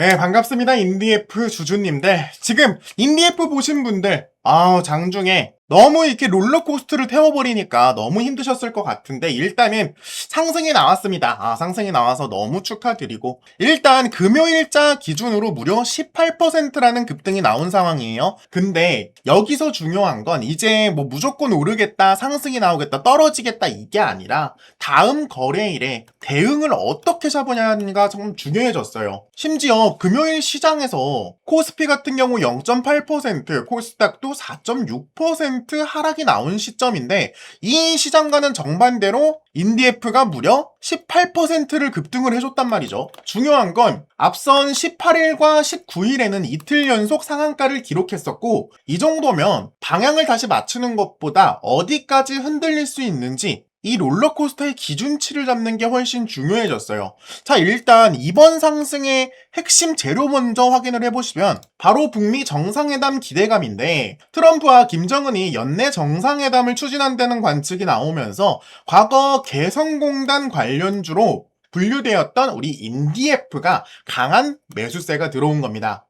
네, 반갑습니다. 인디F 주주님들. 지금 인디F 보신 분들, 장중에 너무 이렇게 롤러코스터를 태워버리니까 너무 힘드셨을 것 같은데, 일단은 상승이 나왔습니다. 상승이 나와서 너무 축하드리고, 일단 금요일자 기준으로 무려 18%라는 급등이 나온 상황이에요. 근데 여기서 중요한 건 이제 뭐 무조건 오르겠다, 상승이 나오겠다, 떨어지겠다 이게 아니라 다음 거래일에 대응을 어떻게 잡으냐가 좀 중요해졌어요. 심지어 금요일 시장에서 코스피 같은 경우 0.8%, 코스닥도 4.6% 하락이 나온 시점인데, 이 시장과는 정반대로 인디F가 무려 18%를 급등을 해줬단 말이죠. 중요한 건 앞선 18일과 19일에는 이틀 연속 상한가를 기록했었고, 이 정도면 방향을 다시 맞추는 것보다 어디까지 흔들릴 수 있는지 이 롤러코스터의 기준치를 잡는 게 훨씬 중요해졌어요. 자, 일단 이번 상승의 핵심 재료 먼저 확인을 해보시면 바로 북미 정상회담 기대감인데, 트럼프와 김정은이 연내 정상회담을 추진한다는 관측이 나오면서 과거 개성공단 관련주로 분류되었던 우리 인디F가 강한 매수세가 들어온 겁니다.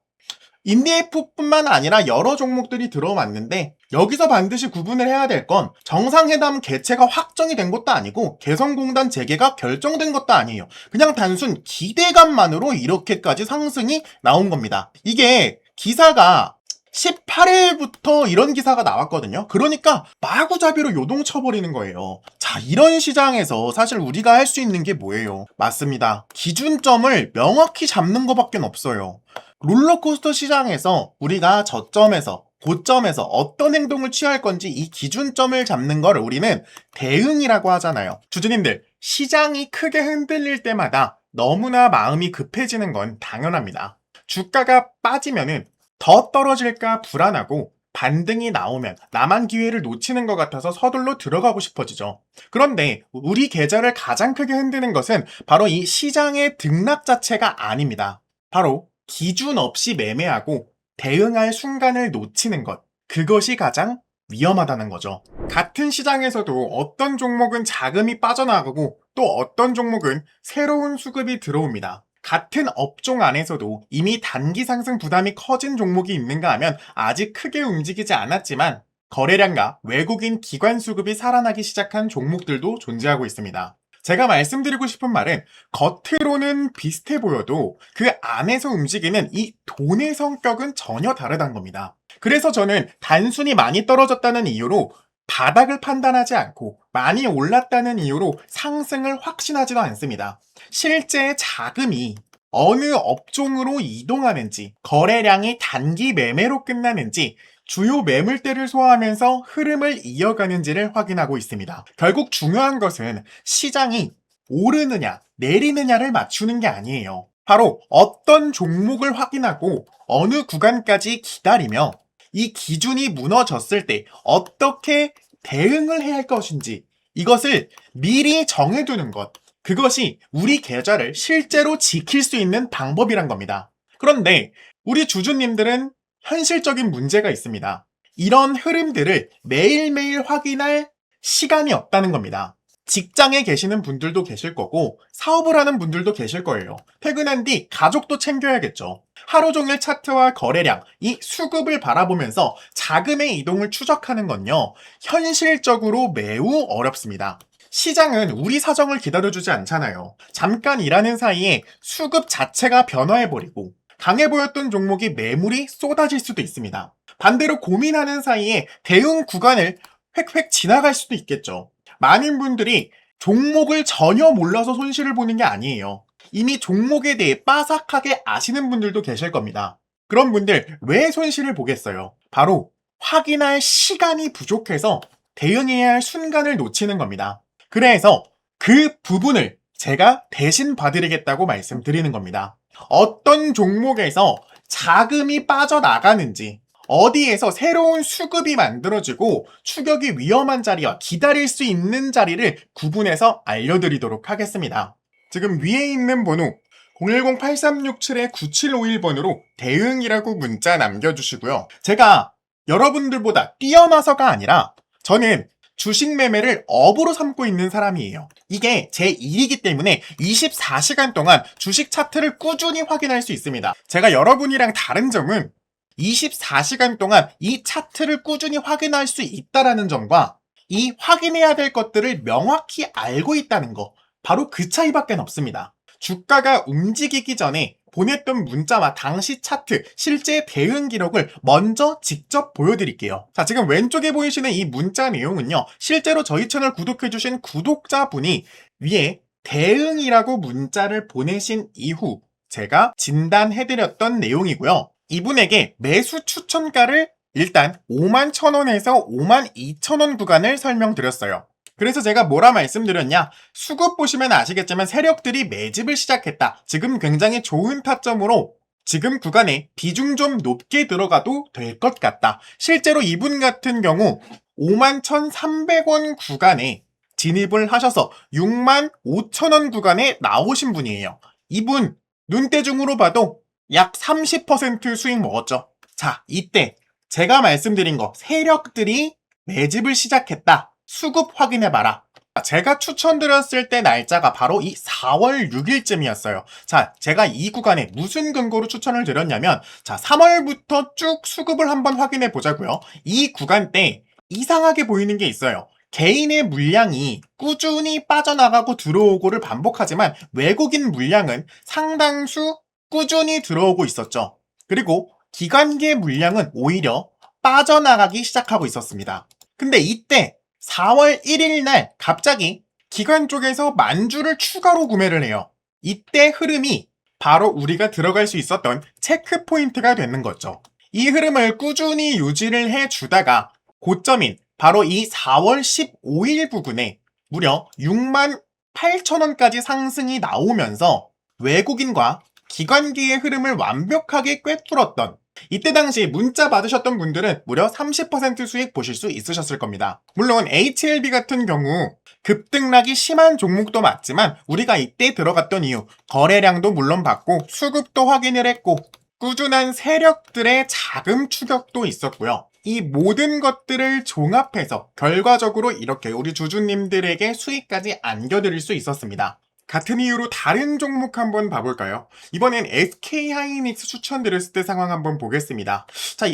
인디F뿐만 아니라 여러 종목들이 들어왔는데, 여기서 반드시 구분을 해야 될 건 정상회담 개최가 확정이 된 것도 아니고 개성공단 재개가 결정된 것도 아니에요. 그냥 단순 기대감만으로 이렇게까지 상승이 나온 겁니다. 이게 기사가 18일부터 이런 기사가 나왔거든요. 그러니까 마구잡이로 요동쳐버리는 거예요. 자, 이런 시장에서 사실 우리가 할 수 있는 게 뭐예요? 맞습니다. 기준점을 명확히 잡는 것밖에 없어요. 롤러코스터 시장에서 우리가 저점에서 고점에서 어떤 행동을 취할 건지 이 기준점을 잡는 걸 우리는 대응이라고 하잖아요. 주주님들, 시장이 크게 흔들릴 때마다 너무나 마음이 급해지는 건 당연합니다. 주가가 빠지면은 더 떨어질까 불안하고, 반등이 나오면 나만 기회를 놓치는 것 같아서 서둘러 들어가고 싶어지죠. 그런데 우리 계좌를 가장 크게 흔드는 것은 바로 이 시장의 등락 자체가 아닙니다. 바로 기준 없이 매매하고 대응할 순간을 놓치는 것, 그것이 가장 위험하다는 거죠. 같은 시장에서도 어떤 종목은 자금이 빠져나가고 또 어떤 종목은 새로운 수급이 들어옵니다. 같은 업종 안에서도 이미 단기 상승 부담이 커진 종목이 있는가 하면 아직 크게 움직이지 않았지만 거래량과 외국인 기관 수급이 살아나기 시작한 종목들도 존재하고 있습니다. 제가 말씀드리고 싶은 말은 겉으로는 비슷해 보여도 그 안에서 움직이는 이 돈의 성격은 전혀 다르다는 겁니다. 그래서 저는 단순히 많이 떨어졌다는 이유로 바닥을 판단하지 않고 많이 올랐다는 이유로 상승을 확신하지도 않습니다. 실제 자금이 어느 업종으로 이동하는지, 거래량이 단기 매매로 끝나는지, 주요 매물대를 소화하면서 흐름을 이어가는지를 확인하고 있습니다. 결국 중요한 것은 시장이 오르느냐 내리느냐를 맞추는 게 아니에요. 바로 어떤 종목을 확인하고 어느 구간까지 기다리며 이 기준이 무너졌을 때 어떻게 대응을 해야 할 것인지, 이것을 미리 정해두는 것, 그것이 우리 계좌를 실제로 지킬 수 있는 방법이란 겁니다. 그런데 우리 주주님들은 현실적인 문제가 있습니다. 이런 흐름들을 매일매일 확인할 시간이 없다는 겁니다. 직장에 계시는 분들도 계실 거고 사업을 하는 분들도 계실 거예요. 퇴근한 뒤 가족도 챙겨야겠죠. 하루 종일 차트와 거래량, 이 수급을 바라보면서 자금의 이동을 추적하는 건요, 현실적으로 매우 어렵습니다. 시장은 우리 사정을 기다려주지 않잖아요. 잠깐 일하는 사이에 수급 자체가 변화해버리고 강해 보였던 종목이 매물이 쏟아질 수도 있습니다. 반대로 고민하는 사이에 대응 구간을 획획 지나갈 수도 있겠죠. 많은 분들이 종목을 전혀 몰라서 손실을 보는 게 아니에요. 이미 종목에 대해 빠삭하게 아시는 분들도 계실 겁니다. 그런 분들 왜 손실을 보겠어요? 바로 확인할 시간이 부족해서 대응해야 할 순간을 놓치는 겁니다. 그래서 그 부분을 제가 대신 봐드리겠다고 말씀드리는 겁니다. 어떤 종목에서 자금이 빠져나가는지, 어디에서 새로운 수급이 만들어지고 추격이 위험한 자리와 기다릴 수 있는 자리를 구분해서 알려드리도록 하겠습니다. 지금 위에 있는 번호 010-8367-9751번으로 대응이라고 문자 남겨주시고요. 제가 여러분들보다 뛰어나서가 아니라 저는 주식 매매를 업으로 삼고 있는 사람이에요. 이게 제 일이기 때문에 24시간 동안 주식 차트를 꾸준히 확인할 수 있습니다. 제가 여러분이랑 다른 점은 24시간 동안 이 차트를 꾸준히 확인할 수 있다는 점과 이 확인해야 될 것들을 명확히 알고 있다는 거, 바로 그 차이밖에 없습니다. 주가가 움직이기 전에 보냈던 문자와 당시 차트, 실제 대응 기록을 먼저 직접 보여드릴게요. 자, 지금 왼쪽에 보이시는 이 문자 내용은요, 실제로 저희 채널 구독해주신 구독자분이 위에 대응이라고 문자를 보내신 이후 제가 진단해드렸던 내용이고요. 이분에게 매수 추천가를 일단 51,000원에서 52,000원 구간을 설명드렸어요. 그래서 제가 뭐라 말씀드렸냐, 수급 보시면 아시겠지만 세력들이 매집을 시작했다. 지금 굉장히 좋은 타점으로 지금 구간에 비중 좀 높게 들어가도 될 것 같다. 실제로 이분 같은 경우 51,300원 구간에 진입을 하셔서 65,000원 구간에 나오신 분이에요. 이분 눈대중으로 봐도 약 30% 수익 먹었죠. 자, 이때 제가 말씀드린 거, 세력들이 매집을 시작했다. 수급 확인해봐라. 제가 추천드렸을 때 날짜가 바로 이 4월 6일쯤이었어요. 자, 제가 이 구간에 무슨 근거로 추천을 드렸냐면, 자, 3월부터 쭉 수급을 한번 확인해 보자고요. 이 구간 때 이상하게 보이는 게 있어요. 개인의 물량이 꾸준히 빠져나가고 들어오고를 반복하지만 외국인 물량은 상당수 꾸준히 들어오고 있었죠. 그리고 기관계 물량은 오히려 빠져나가기 시작하고 있었습니다. 근데 이때 4월 1일 날 갑자기 기관 쪽에서 만주를 추가로 구매를 해요. 이때 흐름이 바로 우리가 들어갈 수 있었던 체크 포인트가 되는 거죠. 이 흐름을 꾸준히 유지를 해주다가 고점인 바로 이 4월 15일 부근에 무려 68,000원까지 상승이 나오면서 외국인과 기관기의 흐름을 완벽하게 꿰뚫었던, 이때 당시 문자 받으셨던 분들은 무려 30% 수익 보실 수 있으셨을 겁니다. 물론 HLB 같은 경우 급등락이 심한 종목도 맞지만 우리가 이때 들어갔던 이유, 거래량도 물론 봤고 수급도 확인을 했고 꾸준한 세력들의 자금 추격도 있었고요. 이 모든 것들을 종합해서 결과적으로 이렇게 우리 주주님들에게 수익까지 안겨드릴 수 있었습니다. 같은 이유로 다른 종목 한번 봐볼까요? 이번엔 SK하이닉스 추천드렸을 때 상황 한번 보겠습니다. 자,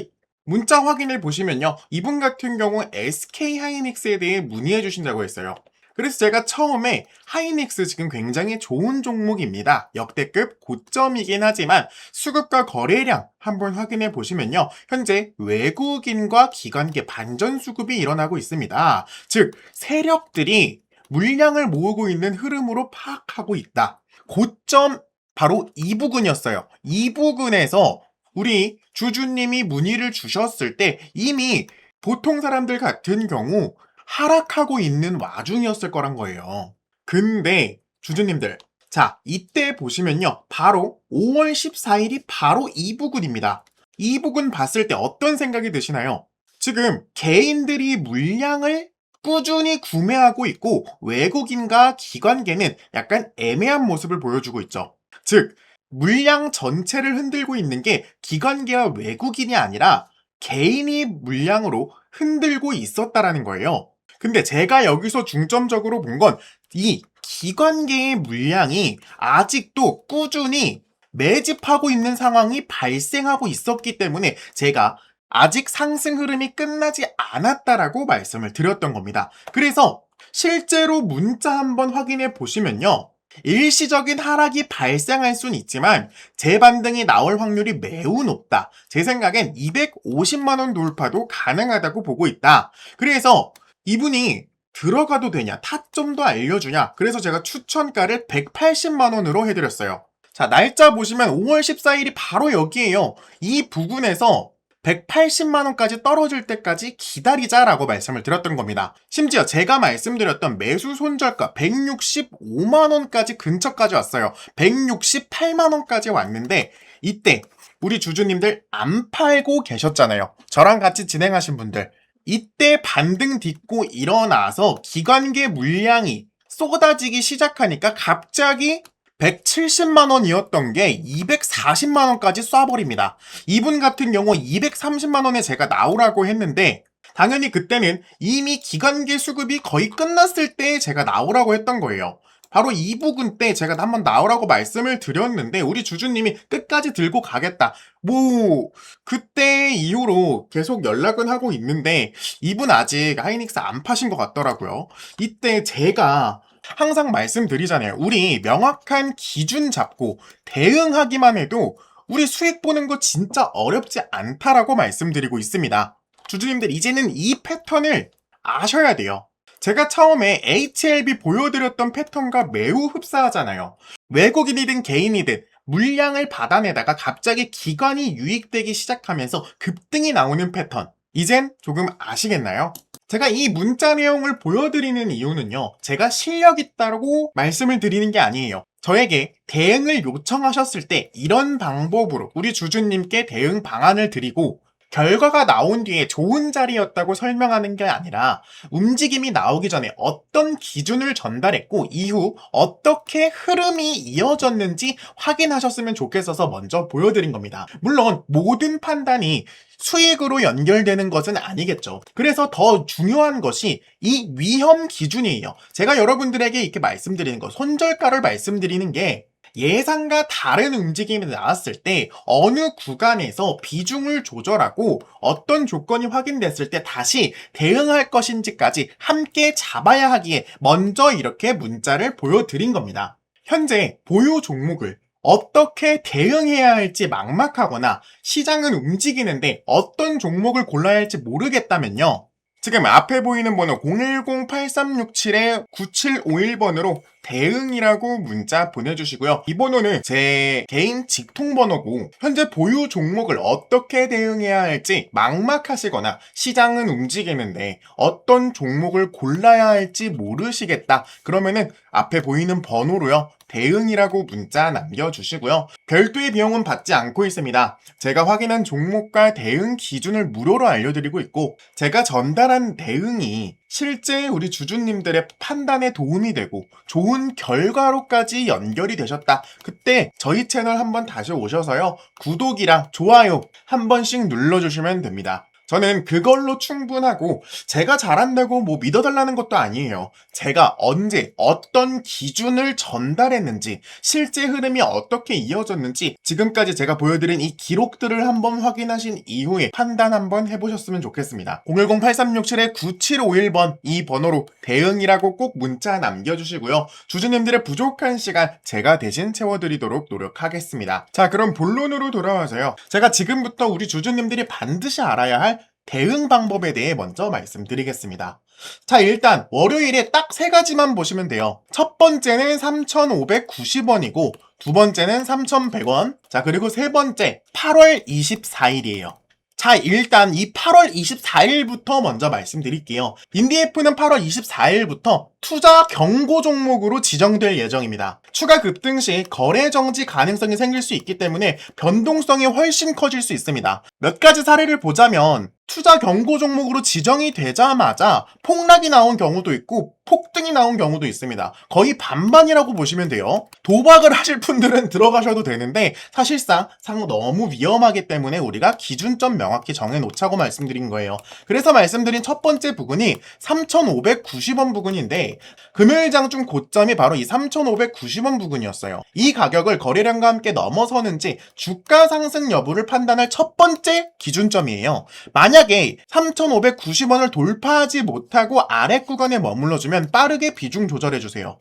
문자 확인을 보시면요, 이분 같은 경우 SK하이닉스에 대해 문의해 주신다고 했어요. 그래서 제가 처음에 하이닉스 지금 굉장히 좋은 종목입니다. 역대급 고점이긴 하지만 수급과 거래량 한번 확인해 보시면요, 현재 외국인과 기관계 반전 수급이 일어나고 있습니다. 즉, 세력들이 물량을 모으고 있는 흐름으로 파악하고 있다. 고점 바로 이 부근이었어요. 이 부근에서 우리 주주님이 문의를 주셨을 때 이미 보통 사람들 같은 경우 하락하고 있는 와중이었을 거란 거예요. 근데 주주님들, 자, 이때 보시면요, 바로 5월 14일이 바로 이 부근입니다. 이 부근 봤을 때 어떤 생각이 드시나요? 지금 개인들이 물량을 꾸준히 구매하고 있고 외국인과 기관계는 약간 애매한 모습을 보여주고 있죠. 즉, 물량 전체를 흔들고 있는 게 기관계와 외국인이 아니라 개인이 물량으로 흔들고 있었다라는 거예요. 근데 제가 여기서 중점적으로 본 건 이 기관계의 물량이 아직도 꾸준히 매집하고 있는 상황이 발생하고 있었기 때문에 제가 아직 상승 흐름이 끝나지 않았다라고 말씀을 드렸던 겁니다. 그래서 실제로 문자 한번 확인해 보시면요, 일시적인 하락이 발생할 수는 있지만 재반등이 나올 확률이 매우 높다. 제 생각엔 250만원 돌파도 가능하다고 보고 있다. 그래서 이분이 들어가도 되냐, 타점도 알려주냐, 그래서 제가 추천가를 180만원으로 해드렸어요. 자, 날짜 보시면 5월 14일이 바로 여기에요. 이 부분에서 180만원까지 떨어질 때까지 기다리자라고 말씀을 드렸던 겁니다. 심지어 제가 말씀드렸던 매수 손절가 165만원까지 근처까지 왔어요. 168만원까지 왔는데 이때 우리 주주님들 안 팔고 계셨잖아요. 저랑 같이 진행하신 분들, 이때 반등 딛고 일어나서 기관계 물량이 쏟아지기 시작하니까 갑자기 170만원이었던 게 240만원까지 쏴버립니다. 이분 같은 경우 230만원에 제가 나오라고 했는데 당연히 그때는 이미 기관계 수급이 거의 끝났을 때 제가 나오라고 했던 거예요. 바로 이 부분 때 제가 한번 나오라고 말씀을 드렸는데 우리 주주님이 끝까지 들고 가겠다. 그때 이후로 계속 연락은 하고 있는데 이분 아직 하이닉스 안 파신 것 같더라고요. 이때 제가 항상 말씀드리잖아요. 우리 명확한 기준 잡고 대응하기만 해도 우리 수익 보는 거 진짜 어렵지 않다라고 말씀드리고 있습니다. 주주님들 이제는 이 패턴을 아셔야 돼요. 제가 처음에 HLB 보여드렸던 패턴과 매우 흡사하잖아요. 외국인이든 개인이든 물량을 받아내다가 갑자기 기관이 유입되기 시작하면서 급등이 나오는 패턴. 이젠 조금 아시겠나요? 제가 이 문자 내용을 보여드리는 이유는요. 제가 실력 있다고 말씀을 드리는 게 아니에요. 저에게 대응을 요청하셨을 때 이런 방법으로 우리 주주님께 대응 방안을 드리고 결과가 나온 뒤에 좋은 자리였다고 설명하는 게 아니라 움직임이 나오기 전에 어떤 기준을 전달했고 이후 어떻게 흐름이 이어졌는지 확인하셨으면 좋겠어서 먼저 보여드린 겁니다. 물론 모든 판단이 수익으로 연결되는 것은 아니겠죠. 그래서 더 중요한 것이 이 위험 기준이에요. 제가 여러분들에게 이렇게 말씀드리는 거, 손절가를 말씀드리는 게 예상과 다른 움직임이 나왔을 때 어느 구간에서 비중을 조절하고 어떤 조건이 확인됐을 때 다시 대응할 것인지까지 함께 잡아야 하기에 먼저 이렇게 문자를 보여드린 겁니다. 현재 보유 종목을 어떻게 대응해야 할지 막막하거나 시장은 움직이는데 어떤 종목을 골라야 할지 모르겠다면요. 지금 앞에 보이는 번호 010-8367-9751번으로 대응이라고 문자 보내주시고요. 이 번호는 제 개인 직통번호고 현재 보유 종목을 어떻게 대응해야 할지 막막하시거나 시장은 움직이는데 어떤 종목을 골라야 할지 모르시겠다. 그러면은 앞에 보이는 번호로요. 대응이라고 문자 남겨주시고요. 별도의 비용은 받지 않고 있습니다. 제가 확인한 종목과 대응 기준을 무료로 알려드리고 있고 제가 전달한 대응이 실제 우리 주주님들의 판단에 도움이 되고 좋은 결과로까지 연결이 되셨다. 그때 저희 채널 한번 다시 오셔서요. 구독이랑 좋아요 한 번씩 눌러주시면 됩니다. 저는 그걸로 충분하고 제가 잘한다고 믿어달라는 것도 아니에요. 제가 언제 어떤 기준을 전달했는지 실제 흐름이 어떻게 이어졌는지 지금까지 제가 보여드린 이 기록들을 한번 확인하신 이후에 판단 한번 해보셨으면 좋겠습니다. 010-8367-9751번 이 번호로 대응이라고 꼭 문자 남겨주시고요. 주주님들의 부족한 시간 제가 대신 채워드리도록 노력하겠습니다. 자, 그럼 본론으로 돌아와서요. 제가 지금부터 우리 주주님들이 반드시 알아야 할 대응 방법에 대해 먼저 말씀드리겠습니다. 자, 일단 월요일에 딱 세 가지만 보시면 돼요. 첫 번째는 3,590원이고 두 번째는 3,100원. 자, 그리고 세 번째 8월 24일이에요. 자, 일단 이 8월 24일부터 먼저 말씀드릴게요. 인디에프는 8월 24일부터 투자 경고 종목으로 지정될 예정입니다. 추가 급등 시 거래 정지 가능성이 생길 수 있기 때문에 변동성이 훨씬 커질 수 있습니다. 몇 가지 사례를 보자면 투자 경고 종목으로 지정이 되자마자 폭락이 나온 경우도 있고 폭등이 나온 경우도 있습니다. 거의 반반이라고 보시면 돼요. 도박을 하실 분들은 들어가셔도 되는데 사실상 너무 위험하기 때문에 우리가 기준점 명확히 정해놓자고 말씀드린 거예요. 그래서 말씀드린 첫 번째 부분이 3,590원 부근인데 금요일 장중 고점이 바로 이 3,590원 부근이었어요. 이 가격을 거래량과 함께 넘어서는지 주가 상승 여부를 판단할 첫 번째 기준점이에요. 만약에 3,590원을 돌파하지 못하고 아래 구간에 머물러주면 빠르게 비중 조절해주세요.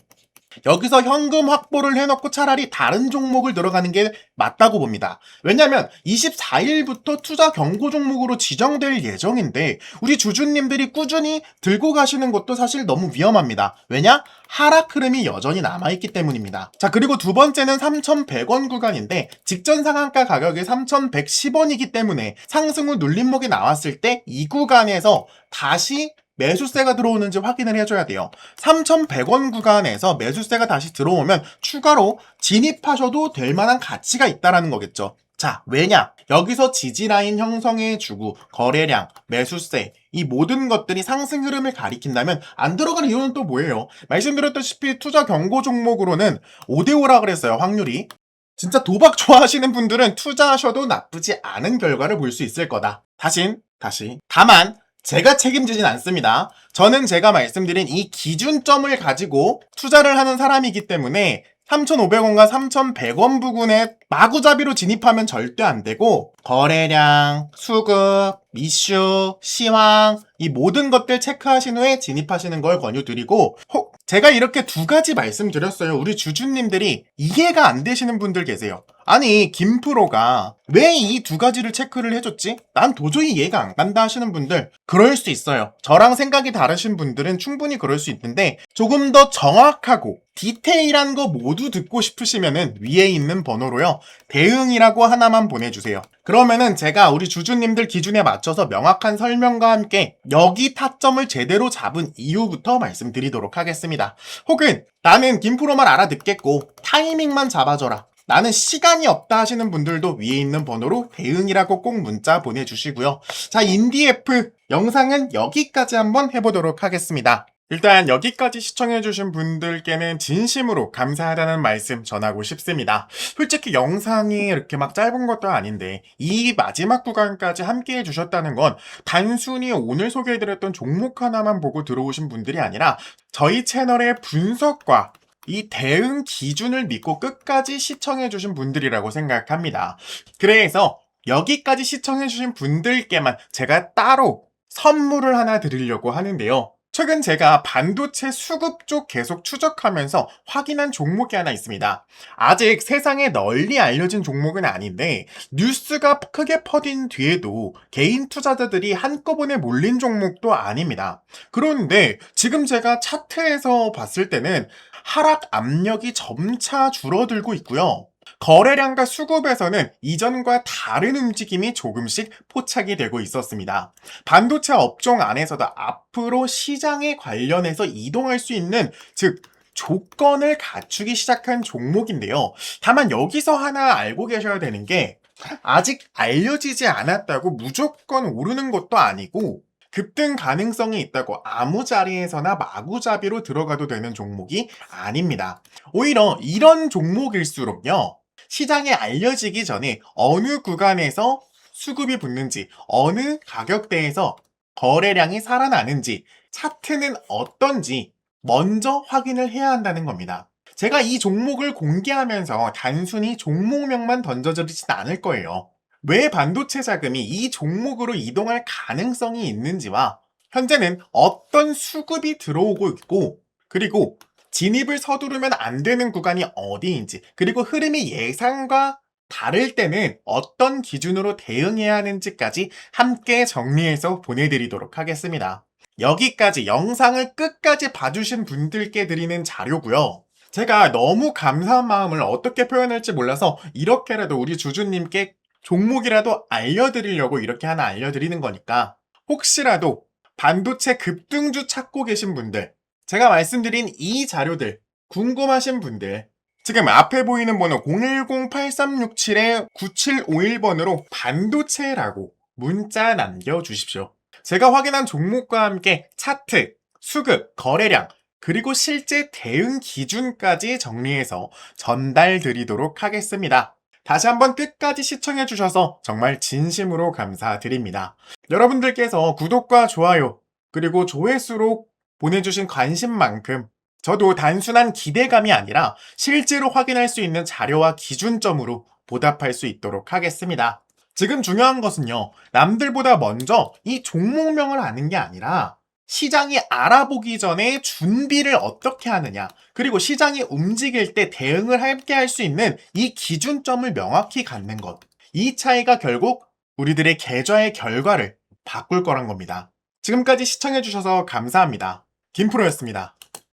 여기서 현금 확보를 해놓고 차라리 다른 종목을 들어가는 게 맞다고 봅니다. 왜냐면 24일부터 투자 경고 종목으로 지정될 예정인데 우리 주주님들이 꾸준히 들고 가시는 것도 사실 너무 위험합니다. 왜냐? 하락 흐름이 여전히 남아있기 때문입니다. 자, 그리고 두 번째는 3,100원 구간인데 직전 상한가 가격이 3,110원이기 때문에 상승 후 눌림목이 나왔을 때 이 구간에서 다시 매수세가 들어오는지 확인을 해줘야 돼요. 3,100원 구간에서 매수세가 다시 들어오면 추가로 진입하셔도 될 만한 가치가 있다는 거겠죠. 자, 왜냐? 여기서 지지라인 형성해주고 거래량, 매수세 이 모든 것들이 상승 흐름을 가리킨다면 안 들어가는 이유는 또 뭐예요? 말씀드렸다시피 투자 경고 종목으로는 5대5라 그랬어요. 확률이. 진짜 도박 좋아하시는 분들은 투자하셔도 나쁘지 않은 결과를 볼 수 있을 거다. 다시. 다만 제가 책임지진 않습니다. 저는 제가 말씀드린 이 기준점을 가지고 투자를 하는 사람이기 때문에 3,500원과 3,100원 부근에 마구잡이로 진입하면 절대 안 되고 거래량, 수급, 이슈, 시황 이 모든 것들 체크하신 후에 진입하시는 걸 권유드리고 제가 이렇게 두 가지 말씀드렸어요. 우리 주주님들이 이해가 안 되시는 분들 계세요. 아니 김프로가 왜 이 두 가지를 체크를 해줬지? 난 도저히 이해가 안 간다 하시는 분들 그럴 수 있어요. 저랑 생각이 다르신 분들은 충분히 그럴 수 있는데 조금 더 정확하고 디테일한 거 모두 듣고 싶으시면은 위에 있는 번호로요. 대응이라고 하나만 보내주세요. 그러면은 제가 우리 주주님들 기준에 맞춰서 명확한 설명과 함께 여기 타점을 제대로 잡은 이유부터 말씀드리도록 하겠습니다. 혹은 나는 김프로만 알아듣겠고 타이밍만 잡아줘라. 나는 시간이 없다 하시는 분들도 위에 있는 번호로 대응이라고 꼭 문자 보내주시고요. 자, 인디F 영상은 여기까지 한번 해보도록 하겠습니다. 일단 여기까지 시청해주신 분들께는 진심으로 감사하다는 말씀 전하고 싶습니다. 솔직히 영상이 이렇게 막 짧은 것도 아닌데 이 마지막 구간까지 함께 해주셨다는 건 단순히 오늘 소개해드렸던 종목 하나만 보고 들어오신 분들이 아니라 저희 채널의 분석과 이 대응 기준을 믿고 끝까지 시청해주신 분들이라고 생각합니다. 그래서 여기까지 시청해주신 분들께만 제가 따로 선물을 하나 드리려고 하는데요. 최근 제가 반도체 수급 쪽 계속 추적하면서 확인한 종목이 하나 있습니다. 아직 세상에 널리 알려진 종목은 아닌데 뉴스가 크게 퍼진 뒤에도 개인 투자자들이 한꺼번에 몰린 종목도 아닙니다. 그런데 지금 제가 차트에서 봤을 때는 하락 압력이 점차 줄어들고 있고요. 거래량과 수급에서는 이전과 다른 움직임이 조금씩 포착이 되고 있었습니다. 반도체 업종 안에서도 앞으로 시장에 관련해서 이동할 수 있는, 즉 조건을 갖추기 시작한 종목인데요. 다만 여기서 하나 알고 계셔야 되는 게 아직 알려지지 않았다고 무조건 오르는 것도 아니고 급등 가능성이 있다고 아무 자리에서나 마구잡이로 들어가도 되는 종목이 아닙니다. 오히려 이런 종목일수록요. 시장에 알려지기 전에 어느 구간에서 수급이 붙는지, 어느 가격대에서 거래량이 살아나는지, 차트는 어떤지 먼저 확인을 해야 한다는 겁니다. 제가 이 종목을 공개하면서 단순히 종목명만 던져드리진 않을 거예요. 왜 반도체 자금이 이 종목으로 이동할 가능성이 있는지와 현재는 어떤 수급이 들어오고 있고 그리고 진입을 서두르면 안 되는 구간이 어디인지 그리고 흐름이 예상과 다를 때는 어떤 기준으로 대응해야 하는지까지 함께 정리해서 보내드리도록 하겠습니다. 여기까지 영상을 끝까지 봐주신 분들께 드리는 자료고요. 제가 너무 감사한 마음을 어떻게 표현할지 몰라서 이렇게라도 우리 주주님께 종목이라도 알려드리려고 이렇게 하나 알려드리는 거니까 혹시라도 반도체 급등주 찾고 계신 분들, 제가 말씀드린 이 자료들 궁금하신 분들 지금 앞에 보이는 번호 010-8367-9751번으로 반도체라고 문자 남겨주십시오. 제가 확인한 종목과 함께 차트, 수급, 거래량 그리고 실제 대응 기준까지 정리해서 전달 드리도록 하겠습니다. 다시 한번 끝까지 시청해주셔서 정말 진심으로 감사드립니다. 여러분들께서 구독과 좋아요 그리고 조회수로 보내주신 관심만큼 저도 단순한 기대감이 아니라 실제로 확인할 수 있는 자료와 기준점으로 보답할 수 있도록 하겠습니다. 지금 중요한 것은요, 남들보다 먼저 이 종목명을 아는 게 아니라 시장이 알아보기 전에 준비를 어떻게 하느냐, 그리고 시장이 움직일 때 대응을 함께 할 수 있는 이 기준점을 명확히 갖는 것. 이 차이가 결국 우리들의 계좌의 결과를 바꿀 거란 겁니다. 지금까지 시청해주셔서 감사합니다. 김프로였습니다.